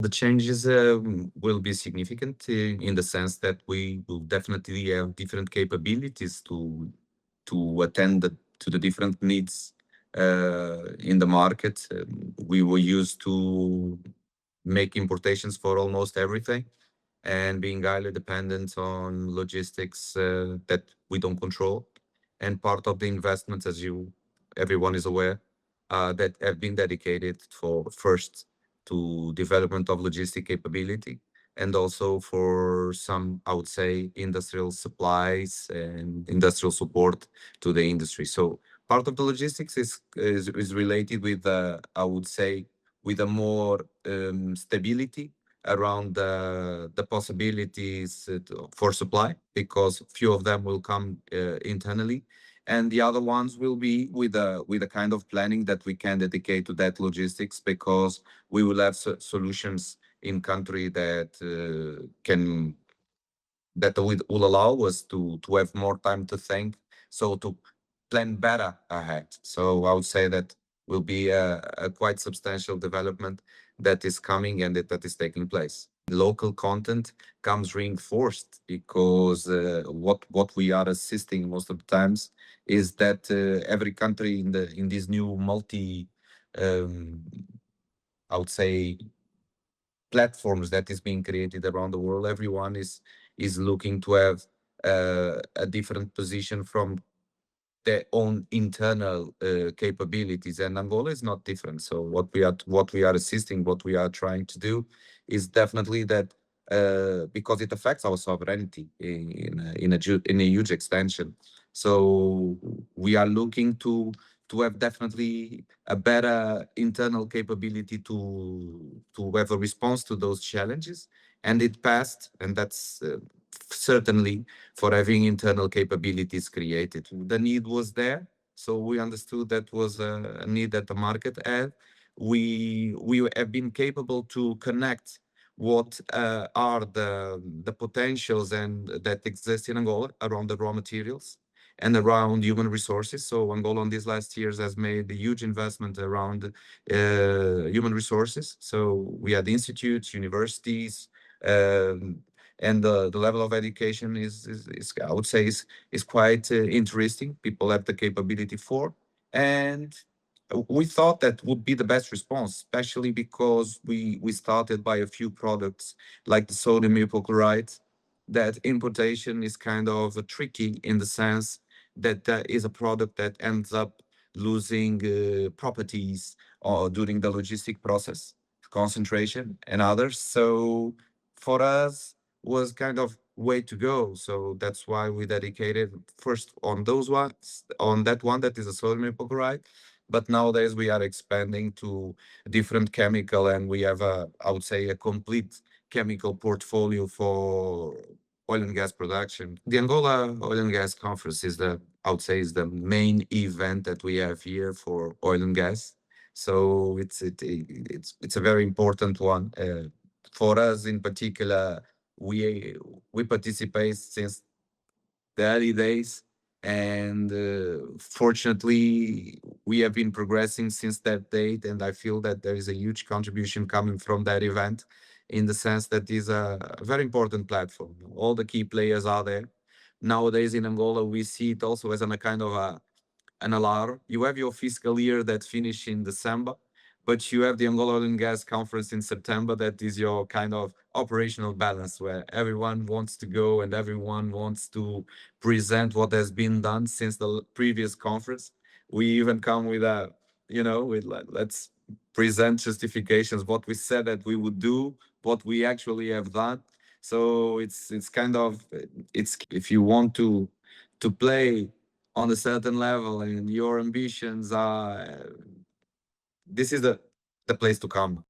The changes will be significant in the sense that we will definitely have different capabilities to attend to the different needs in the market. We were used to make importations for almost everything, and being highly dependent on logistics that we don't control. And part of the investments, as everyone is aware, that have been dedicated for first to development of logistic capability and also for some, I would say, industrial supplies and industrial support to the industry. So part of the logistics is related with, I would say, with a more stability around the possibilities for supply, because few of them will come internally, and the other ones will be with a kind of planning that we can dedicate to that logistics, because we will have solutions in country that will allow us to have more time to think, so to plan better ahead. So I would say that will be a quite substantial development that is coming and that is taking place. Local content comes reinforced because what we are assisting most of the times is that every country in this new um, I would say platforms that is being created around the world, everyone is looking to have a different position from their own internal capabilities, and Angola is not different. So what we are assisting, what we are trying to do, is definitely that because it affects our sovereignty in a huge extension. So we are looking to have definitely a better internal capability to have a response to those challenges, and it passed, and that's certainly for having internal capabilities created. The need was there, so we understood that was a need that the market had. We have been capable to connect what are the potentials and that exist in Angola around the raw materials and around human resources. So Angola in these last years has made a huge investment around human resources. So we had institutes, universities, um, and the level of education is I would say is quite interesting. People have the capability for, and we thought that would be the best response, especially because we started by a few products like the sodium hypochlorite. That importation is kind of tricky in the sense that that is a product that ends up losing properties or during the logistic process, concentration and others. So for us was kind of way to go. So that's why we dedicated first on those ones, on that one that is a sodium hypochlorite. But nowadays we are expanding to different chemical, and we have I would say, a complete chemical portfolio for oil and gas production. The Angola Oil and Gas Conference is I would say, is the main event that we have here for oil and gas. So it's a very important one. For us in particular, we participate since the early days, and fortunately we have been progressing since that date, and I feel that there is a huge contribution coming from that event, in the sense that is a very important platform. All the key players are there. Nowadays in Angola, we see it also as a kind of an alarm. You have your fiscal year that finish in December, but you have the Angola Oil and Gas Conference in September. That is your kind of operational balance, where everyone wants to go and everyone wants to present what has been done since the previous conference. We even come with with let's present justifications, what we said that we would do, what we actually have done. So it's kind of it's if you want to play on a certain level and your ambitions are this is the place to come.